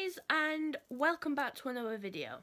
guys, and welcome back to another video.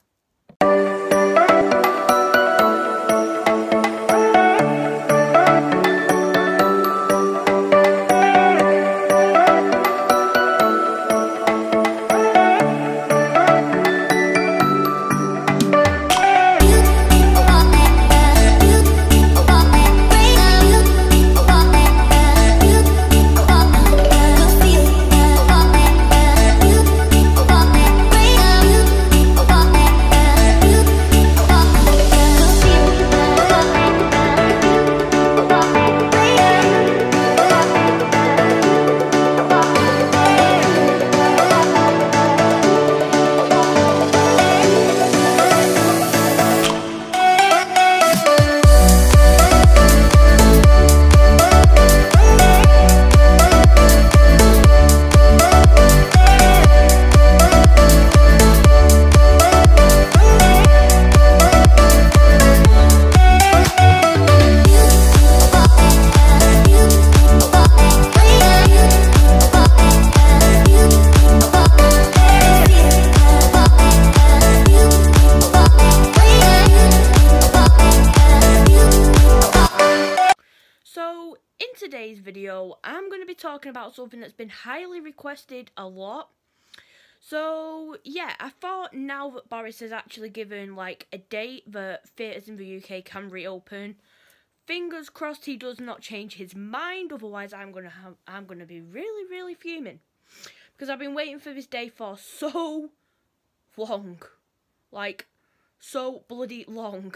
So, in today's video, I'm going to be talking about something that's been highly requested a lot. So, yeah, I thought now that Boris has actually given, like, a date that theatres in the UK can reopen, fingers crossed he does not change his mind, otherwise I'm gonna be really fuming. Because I've been waiting for this day for so long. Like, so bloody long.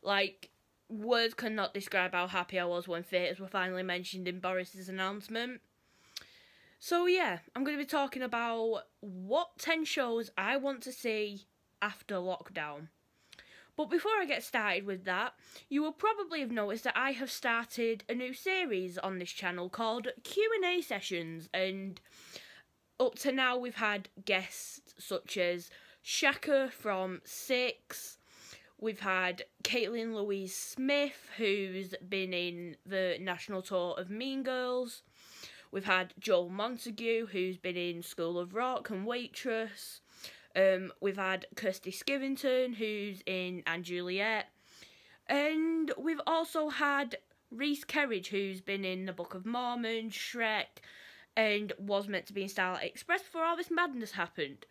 Like, words cannot describe how happy I was when theatres were finally mentioned in Boris's announcement. So yeah, I'm going to be talking about what 10 shows I want to see after lockdown. But before I get started with that, you will probably have noticed that I have started a new series on this channel called Q&A Sessions, and up to now we've had guests such as Shaka from Six. We've had Caitlin Louise Smith, who's been in the national tour of Mean Girls. We've had Joel Montague, who's been in School of Rock and Waitress. We've had Kirsty Skivington, who's in And Juliet. And we've also had Reese Kerridge, who's been in The Book of Mormon, Shrek, and was meant to be in Starlight Express before all this madness happened.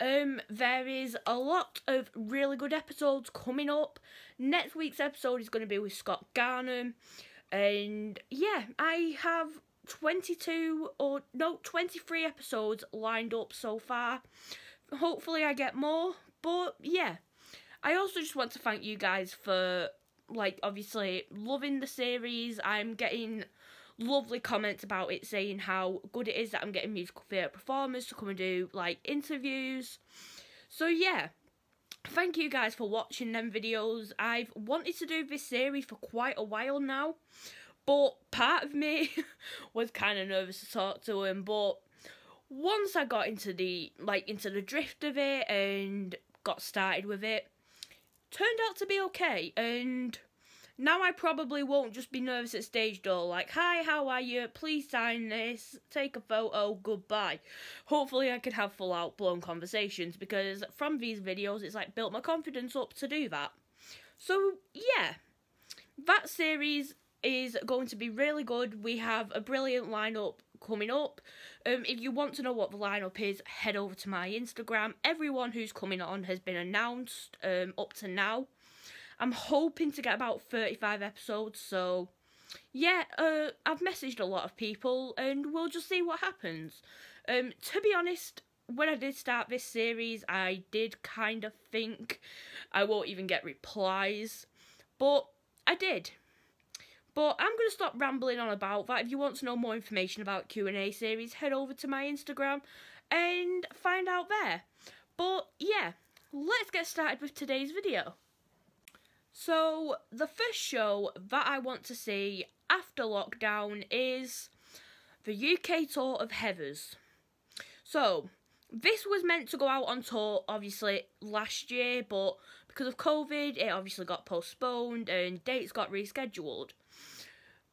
There is a lot of really good episodes coming up. Next week's episode is going to be with Scott Garnham. And yeah, I have 23 episodes lined up so far. Hopefully I get more. But yeah, I also just want to thank you guys for, like, obviously loving the series. I'm getting lovely comments about it saying how good it is that I'm getting musical theatre performers to come and do, like, interviews. So yeah, thank you guys for watching them videos. I've wanted to do this series for quite a while now, but part of me was kind of nervous to talk to him. But once I got into the drift of it and got started with it, turned out to be okay. And now I probably won't just be nervous at stage door, like, hi, how are you, please sign this, take a photo, goodbye. Hopefully I could have full out blown conversations, because from these videos it's like built my confidence up to do that. So yeah, that series is going to be really good. We have a brilliant lineup coming up. If you want to know what the lineup is, head over to my Instagram. Everyone who's coming on has been announced up to now. I'm hoping to get about 35 episodes, so yeah, I've messaged a lot of people and we'll just see what happens. To be honest, when I did start this series, I did kind of think I won't even get replies, but I did. But I'm going to stop rambling on about that. If you want to know more information about Q&A series, head over to my Instagram and find out there. But yeah, let's get started with today's video. So, the first show that I want to see after lockdown is the UK Tour of Heathers. So, this was meant to go out on tour, obviously, last year, but because of COVID, it obviously got postponed and dates got rescheduled.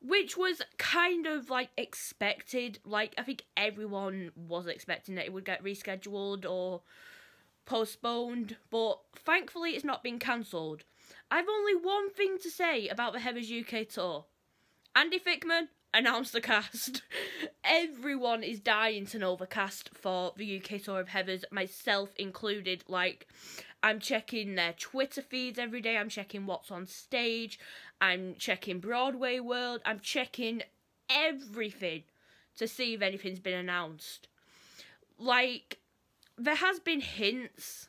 which was kind of like expected. Like, I think everyone was expecting that it would get rescheduled or postponed, but thankfully it's not been cancelled. I've only one thing to say about the Heathers UK Tour. Andy Fickman announced the cast. Everyone is dying to know the cast for the UK Tour of Heathers, myself included. Like, I'm checking their Twitter feeds every day, I'm checking what's on stage, I'm checking Broadway World, I'm checking everything to see if anything's been announced. Like, there has been hints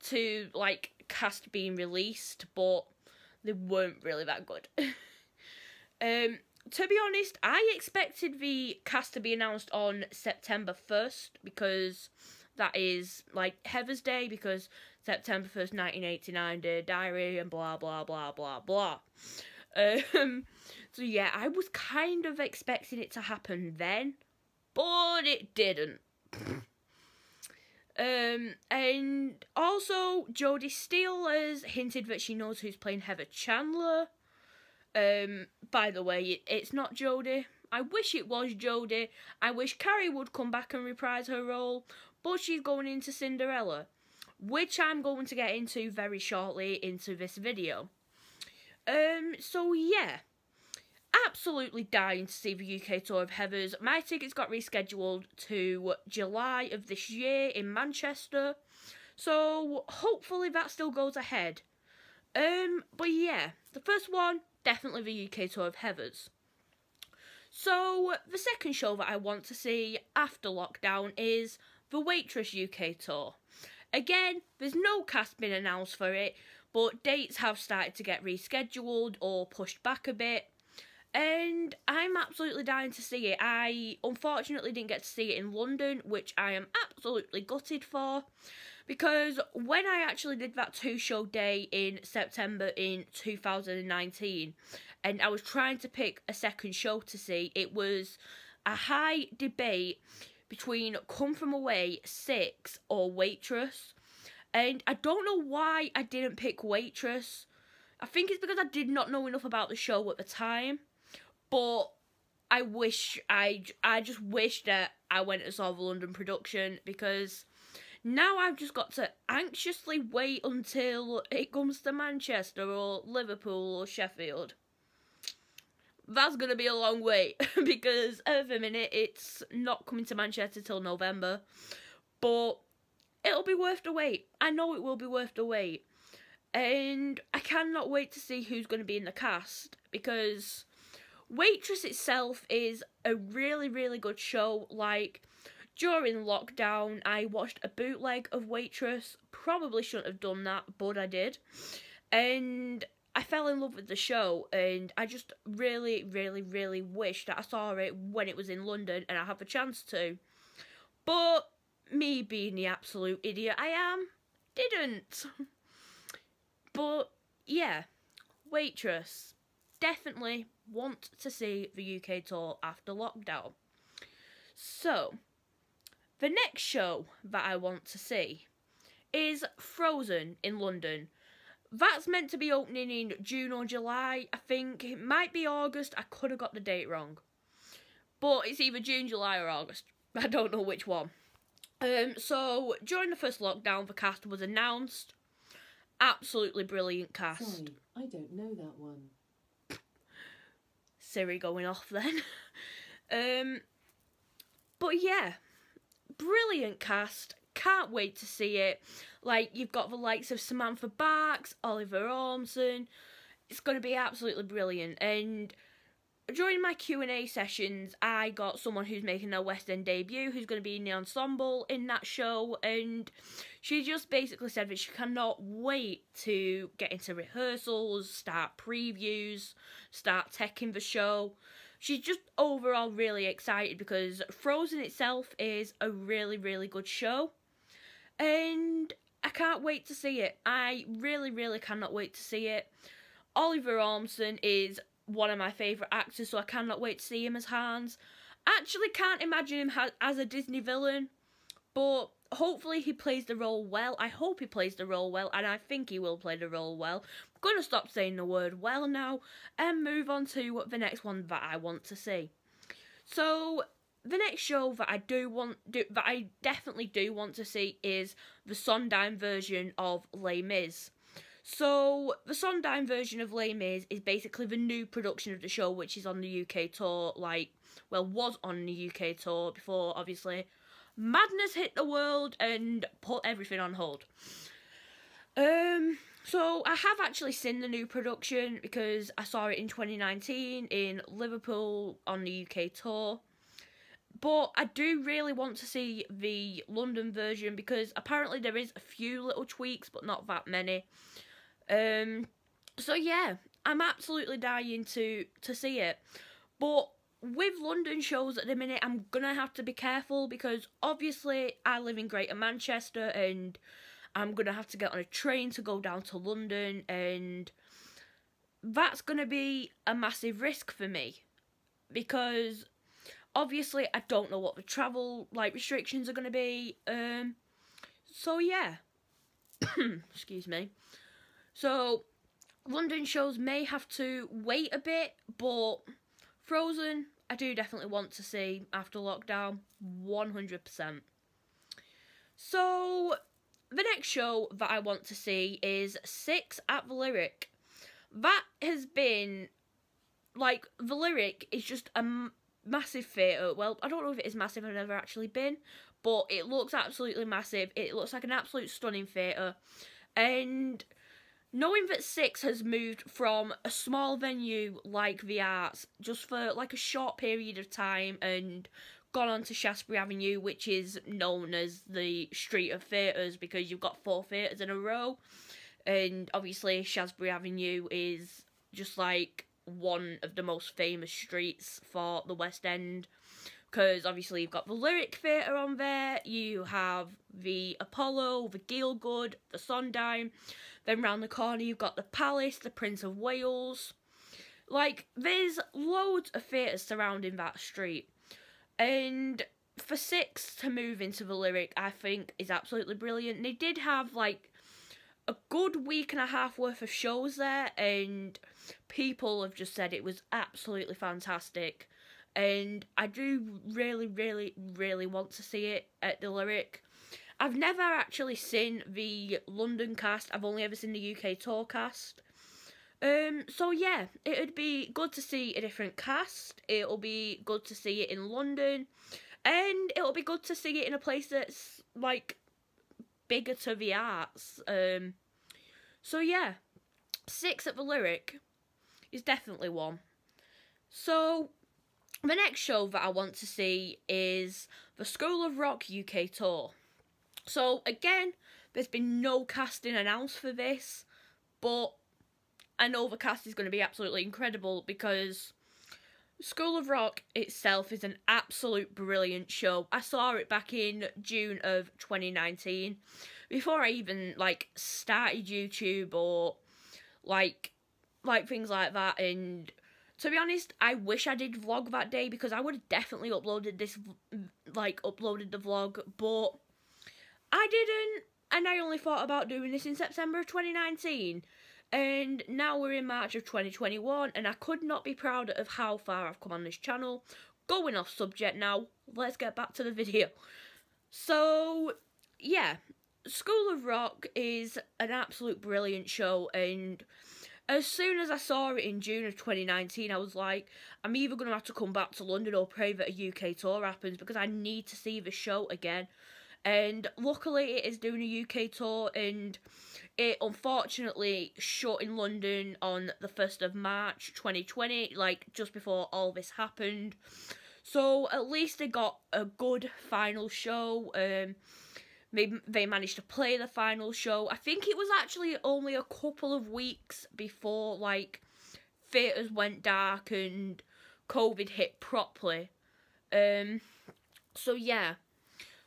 to, like, cast being released, but they weren't really that good. To be honest, I expected the cast to be announced on September 1st, because that is, like, Heathers Day, because September 1st, 1989, Dear Diary, and blah, blah, blah, blah, blah. So yeah, I was kind of expecting it to happen then, but it didn't. And also, Jodie Steele has hinted that she knows who's playing Heather Chandler. By the way, it's not Jodie. I wish it was Jodie. I wish Carrie would come back and reprise her role, but she's going into Cinderella, which I'm going to get into very shortly into this video. So yeah, absolutely dying to see the UK Tour of Heathers. My tickets got rescheduled to July of this year in Manchester, so hopefully that still goes ahead. But yeah, the first one, definitely the UK Tour of Heathers. So the second show that I want to see after lockdown is the Waitress UK Tour. Again, there's no cast been announced for it, but dates have started to get rescheduled or pushed back a bit, and I'm absolutely dying to see it. I unfortunately didn't get to see it in London, which I am absolutely gutted for, because when I actually did that 2-show day in September in 2019, and I was trying to pick a second show to see, it was a high debate between Come From Away, 6 or Waitress. And I don't know why I didn't pick Waitress. I think it's because I did not know enough about the show at the time. But I just wish that I went and saw the London production, because now I've just got to anxiously wait until it comes to Manchester or Liverpool or Sheffield. That's going to be a long wait, because at the minute it's not coming to Manchester till November. But it'll be worth the wait. I know it will be worth the wait. And I cannot wait to see who's going to be in the cast, because Waitress itself is a really, really good show. Like, during lockdown, I watched a bootleg of Waitress. Probably shouldn't have done that, but I did. And I fell in love with the show, and I just really, really, really wish that I saw it when it was in London and I had the chance to. But me being the absolute idiot I am, didn't. But yeah, Waitress. Definitely want to see the UK tour after lockdown. So, the next show that I want to see is Frozen in London. That's meant to be opening in June or July. I think it might be August. I could have got the date wrong. But it's either June, July or August. I don't know which one. So, during the first lockdown, the cast was announced. Absolutely brilliant cast. Sorry, I don't know that one. Siri going off then. But yeah, brilliant cast. Can't wait to see it. Like, you've got the likes of Samantha Barks, Oliver Ormson. It's going to be absolutely brilliant. And during my Q&A sessions, I got someone who's making their West End debut, who's going to be in the ensemble in that show, and she just basically said that she cannot wait to get into rehearsals, start previews, start teching the show. She's just overall really excited, because Frozen itself is a really, really good show, and I can't wait to see it. I really, really cannot wait to see it. Oliver Ormson is one of my favourite actors, so I cannot wait to see him as Hans. Actually can't imagine him as a Disney villain, but hopefully he plays the role well. I hope he plays the role well, and I think he will play the role well. I'm gonna stop saying the word well now and move on to the next one that I want to see. So the next show that I definitely do want to see is the Sondheim version of Les Mis. So the Sondheim version of Les Mis is basically the new production of the show, which is on the UK tour, was on the UK tour before, obviously, madness hit the world and put everything on hold. So I have actually seen the new production because I saw it in 2019 in Liverpool on the UK tour. But I do really want to see the London version because apparently there is a few little tweaks, but not that many. So yeah, I'm absolutely dying to see it. But with London shows at the minute, I'm gonna have to be careful because obviously I live in Greater Manchester and I'm gonna have to get on a train to go down to London, and that's gonna be a massive risk for me because obviously I don't know what the travel restrictions are gonna be. So yeah, excuse me. So London shows may have to wait a bit, but Frozen I do definitely want to see after lockdown, 100%. So the next show that I want to see is Six at the Lyric. That has been, the Lyric is just a massive theatre. Well, I don't know if it is massive, I've never actually been, but it looks absolutely massive. It looks like an absolute stunning theatre. And knowing that Six has moved from a small venue like the Arts just for a short period of time and gone on to Shaftesbury Avenue, which is known as the Street of Theatres because you've got 4 theatres in a row, and obviously Shaftesbury Avenue is just one of the most famous streets for the West End because obviously you've got the Lyric Theatre on there, you have the Apollo, the Gielgud, the Sondheim, then round the corner you've got the Palace, the Prince of Wales. There's loads of theatres surrounding that street. And for Six to move into the Lyric, I think, is absolutely brilliant. They did have, a good week and a half worth of shows there, and people have just said it was absolutely fantastic. And I do really, really, really want to see it at the Lyric. I've never actually seen the London cast. I've only ever seen the UK tour cast. So yeah, it'd be good to see a different cast. It'll be good to see it in London. And it'll be good to see it in a place that's, bigger to the arts. So yeah, Six at the Lyric is definitely one. So the next show that I want to see is the School of Rock UK Tour. So again, there's been no casting announced for this, but I know the cast is going to be absolutely incredible because School of Rock itself is an absolute brilliant show. I saw it back in June of 2019, before I even, started YouTube or, things like that, and to be honest, I wish I did vlog that day because I would have definitely uploaded the vlog, but I didn't, and I only thought about doing this in September of 2019. And now we're in March of 2021, and I could not be prouder of how far I've come on this channel. Going off subject now, let's get back to the video. So, yeah, School of Rock is an absolute brilliant show, and as soon as I saw it in June of 2019, I was like, I'm either going to have to come back to London or pray that a UK tour happens because I need to see the show again. And luckily it is doing a UK tour, and it unfortunately shut in London on the 1st of March 2020, just before all this happened. So at least they got a good final show. They managed to play the final show. I think it was actually only a couple of weeks before theatres went dark and COVID hit properly. So yeah,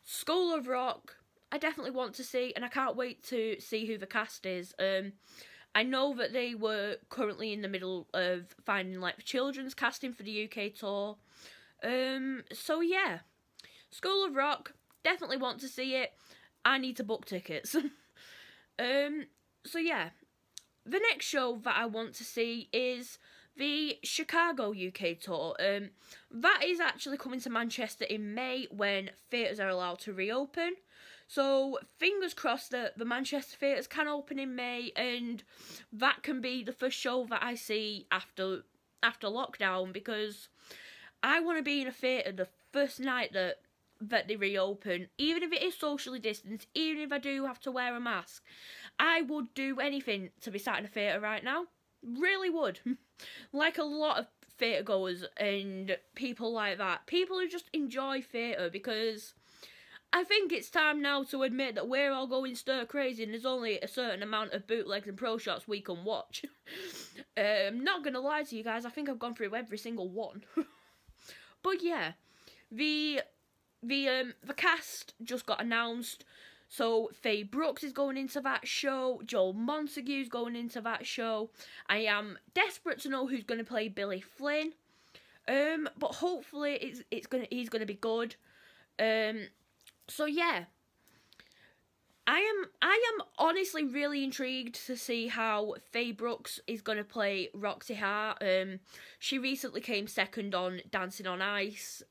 School of Rock, I definitely want to see, and I can't wait to see who the cast is. I know that they were currently in the middle of finding the children's casting for the UK tour. So yeah, School of Rock definitely want to see it. I need to book tickets. So yeah, the next show that I want to see is the Chicago UK Tour. That is actually coming to Manchester in May when theatres are allowed to reopen. So fingers crossed that the Manchester theatres can open in May, and that can be the first show that I see after lockdown, because I want to be in a theatre the first night that they reopen, even if it is socially distanced, even if I do have to wear a mask. I would do anything to be sat in a theatre right now. Really would. Like a lot of theatre goers and people like that. People who just enjoy theatre, because I think it's time now to admit that we're all going stir crazy and there's only a certain amount of bootlegs and pro shots we can watch. I'm not going to lie to you guys, I think I've gone through every single one. But yeah, the cast just got announced. So Faye Brooks is going into that show. Joel Montague's going into that show. I am desperate to know who's going to play Billy Flynn. But hopefully he's gonna be good. So yeah, I am honestly really intrigued to see how Faye Brooks is gonna play Roxy Hart. She recently came second on Dancing on Ice.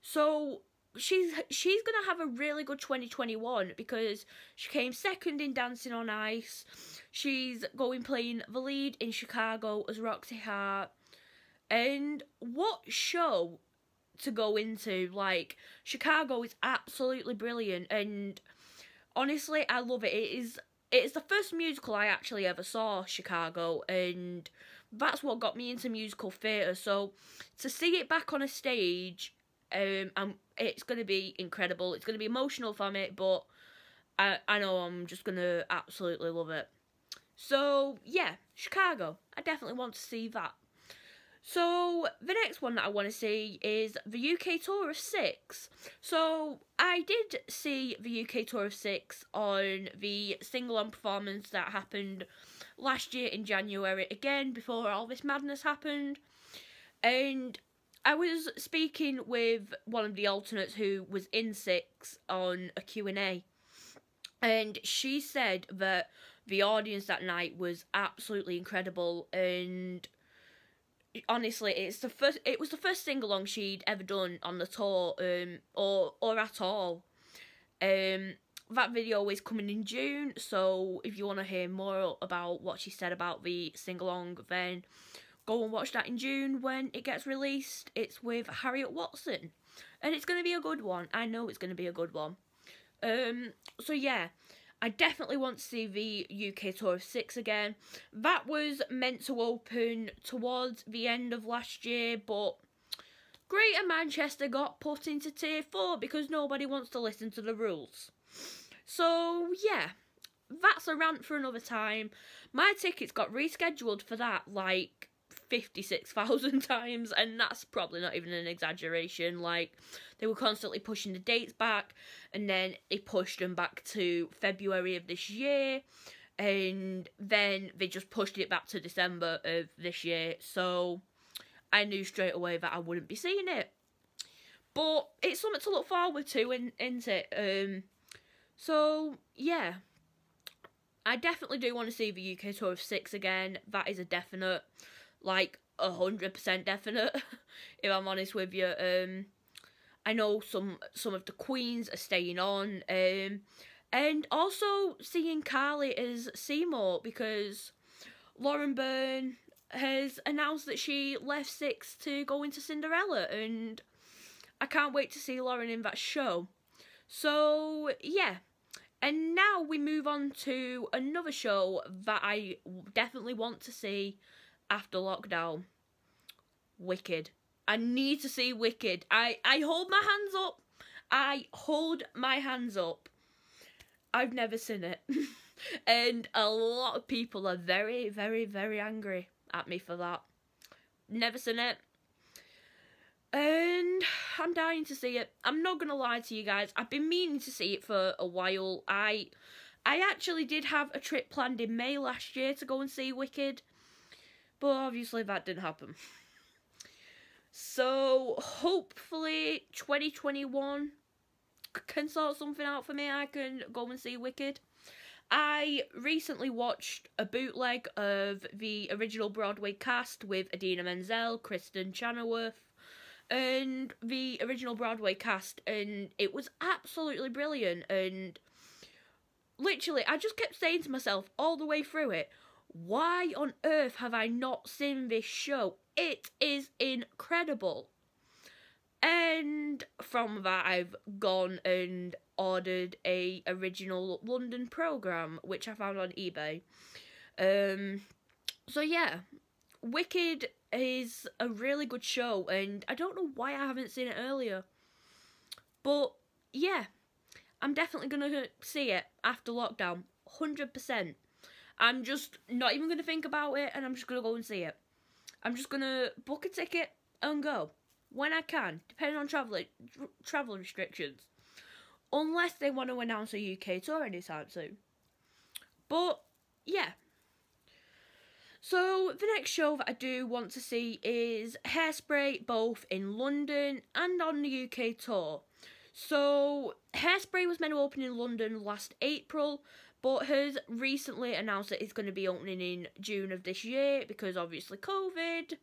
So she's gonna have a really good 2021, because she came second in Dancing on Ice. She's going playing the lead in Chicago as Roxy Hart. And what show to go into? Like, Chicago is absolutely brilliant, and honestly, I love it. It's the first musical I actually ever saw, Chicago, and that's what got me into musical theatre. So to see it back on a stage, it's going to be incredible. It's going to be emotional from it, but I know I'm just going to absolutely love it. So yeah, Chicago. I definitely want to see that. So the next one that I want to see is the UK Tour of 6. So I did see the UK Tour of 6 on the sing-along performance that happened last year in January, again before all this madness happened. And I was speaking with one of the alternates who was in 6 on a Q&A, and she said that the audience that night was absolutely incredible, and honestly, it was the first sing-along she'd ever done on the tour, or at all. That video is coming in June, so if you want to hear more about what she said about the sing-along, then go and watch that in June when it gets released. It's with Harriet Watson, and it's going to be a good one. I know it's going to be a good one. So yeah, I definitely want to see the UK Tour of 6 again. That was meant to open towards the end of last year, but Greater Manchester got put into Tier 4 because nobody wants to listen to the rules. So yeah, that's a rant for another time. My tickets got rescheduled for that like 56,000 times, and that's probably not even an exaggeration. Like, they were constantly pushing the dates back, and then they pushed them back to February of this year, and then they just pushed it back to December of this year. So I knew straight away that I wouldn't be seeing it, but it's something to look forward to, isn't it? So yeah, I definitely do want to see the UK Tour of 6 again. That is a definite. Like 100% definite, if I'm honest with you. I know some of the queens are staying on, and also seeing Carly as Seymour, because Lauren Byrne has announced that she left 6 to go into Cinderella, and I can't wait to see Lauren in that show. So yeah, and now we move on to another show that I definitely want to see after lockdown. Wicked. I need to see Wicked. I hold my hands up. I hold my hands up. I've never seen it. And a lot of people are very, very, very angry at me for that. Never seen it. And I'm dying to see it. I'm not going to lie to you guys. I've been meaning to see it for a while. I actually did have a trip planned in May last year to go and see Wicked, but obviously that didn't happen. So hopefully 2021 can sort something out for me, I can go and see Wicked. I recently watched a bootleg of the original Broadway cast with Idina Menzel, Kristen Chenoweth, and the original Broadway cast, and it was absolutely brilliant. And literally, I just kept saying to myself all the way through it, why on earth have I not seen this show? It is incredible. And from that, I've gone and ordered a original London programme, which I found on eBay. So yeah, Wicked is a really good show, and I don't know why I haven't seen it earlier. But yeah, I'm definitely going to see it after lockdown, 100%. I'm just not even going to think about it, and I'm just going to go and see it. I'm just going to book a ticket and go when I can, depending on travel restrictions. Unless they want to announce a UK tour anytime soon. But, yeah. So, the next show that I do want to see is Hairspray, both in London and on the UK tour. So, Hairspray was meant to open in London last April, but has recently announced that it's going to be opening in June of this year, because obviously COVID.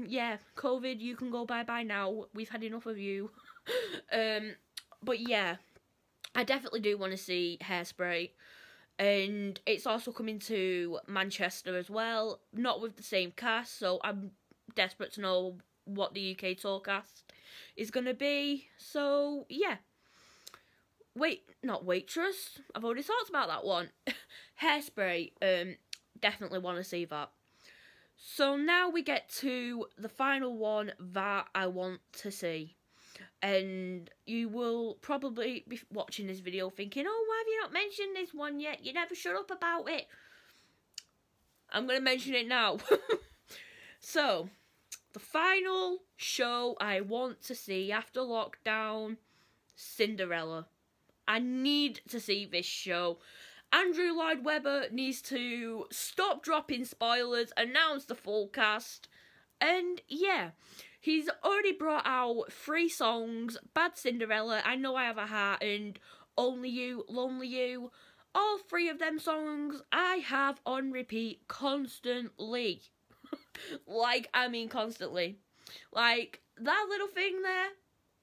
Yeah, COVID, you can go bye-bye now. We've had enough of you. But yeah, I definitely do want to see Hairspray. And it's also coming to Manchester as well. Not with the same cast, so I'm desperate to know what the UK tour cast is going to be. So, yeah. Not Waitress. I've already talked about that one. Hairspray. Definitely want to see that. So now we get to the final one that I want to see. And you will probably be watching this video thinking, oh, why have you not mentioned this one yet? You never shut up about it. I'm going to mention it now. So, the final show I want to see after lockdown, Cinderella. I need to see this show. Andrew Lloyd Webber needs to stop dropping spoilers, announce the full cast, and yeah, he's already brought out 3 songs, Bad Cinderella, I Know I Have a Heart, and Only You, Lonely You. All 3 of them songs I have on repeat constantly. Like, I mean constantly. Like, that little thing there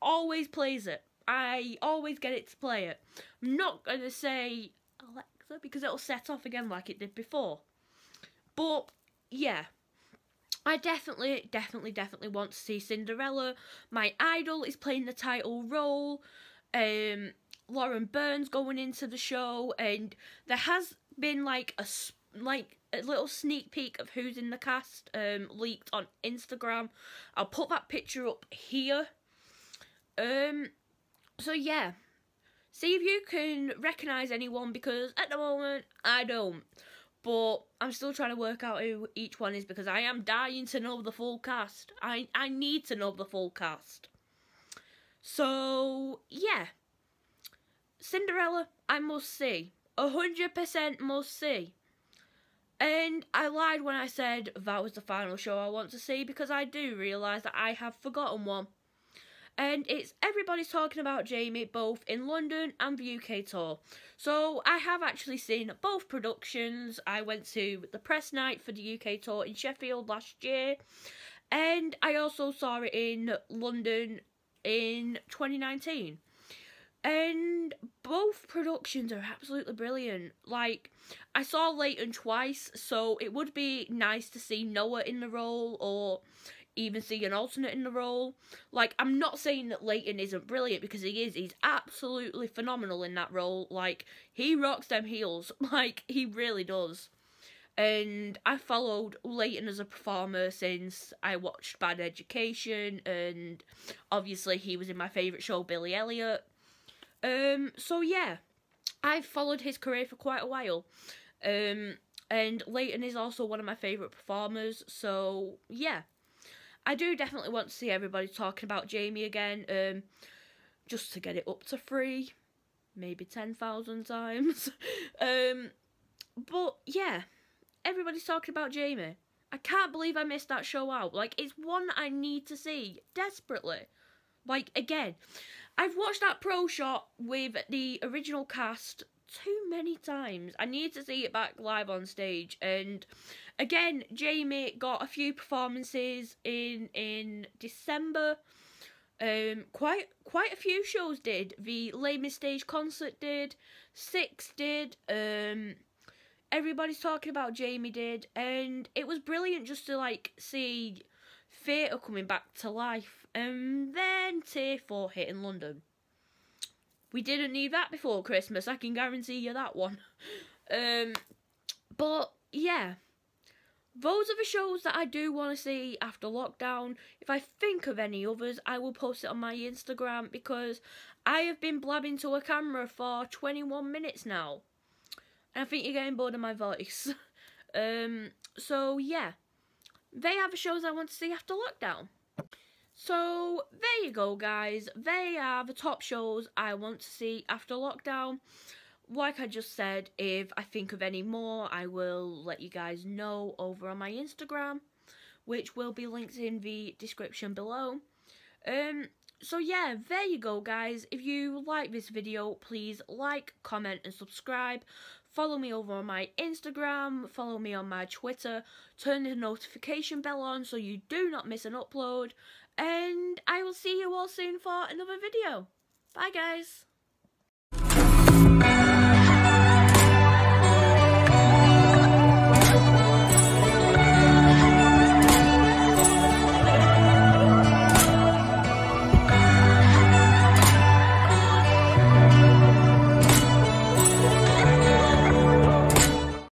always plays it. I always get it to play it. I'm not going to say Alexa because it'll set off again like it did before. But, yeah. I definitely want to see Cinderella. My idol is playing the title role. Lauren Burns going into the show, and there has been like a little sneak peek of who's in the cast leaked on Instagram. I'll put that picture up here. So yeah, see if you can recognise anyone, because at the moment I don't. But I'm still trying to work out who each one is, because I am dying to know the full cast. I need to know the full cast. So, yeah. Cinderella, I must see. 100% must see. And I lied when I said that was the final show I want to see, because I do realise that I have forgotten one. And it's Everybody's Talking About Jamie, both in London and the UK tour. So I have actually seen both productions. I went to the press night for the UK tour in Sheffield last year, and I also saw it in London in 2019. And both productions are absolutely brilliant. Like, I saw Leighton twice, so it would be nice to see Noah in the role, or even see an alternate in the role. Like, I'm not saying that Leighton isn't brilliant, because he is. He's absolutely phenomenal in that role. Like, he rocks them heels. Like, he really does. And I followed Leighton as a performer since I watched Bad Education, and obviously he was in my favourite show, Billy Elliot. So yeah, I've followed his career for quite a while. And Leighton is also one of my favourite performers, so yeah. I do definitely want to see Everybody Talking About Jamie again, just to get it up to 3, maybe 10,000 times. But yeah, Everybody's Talking About Jamie. I can't believe I missed that show out. Like, it's one I need to see desperately. Like, again, I've watched that pro shot with the original cast too many times. I need to see it back live on stage. And again, Jamie got a few performances in December. Quite a few shows did. The Les Mis stage concert did. Six did. Everybody's talking about Jamie did, and it was brilliant just to like see theatre coming back to life. And then Tier 4 hit in London. We didn't need that before Christmas, I can guarantee you that one. But yeah, those are the shows that I do want to see after lockdown. If I think of any others, I will post it on my Instagram, because I have been blabbing to a camera for 21 minutes now. And I think you're getting bored of my voice. So yeah, they are the shows I want to see after lockdown. So there you go, guys. They are the top shows I want to see after lockdown. Like I just said, if I think of any more, I will let you guys know over on my Instagram, which will be linked in the description below. So yeah, there you go, guys. If you like this video, please like, comment and subscribe. Follow me over on my Instagram, follow me on my Twitter, turn the notification bell on so you do not miss an upload, and I will see you all soon for another video. Bye, guys.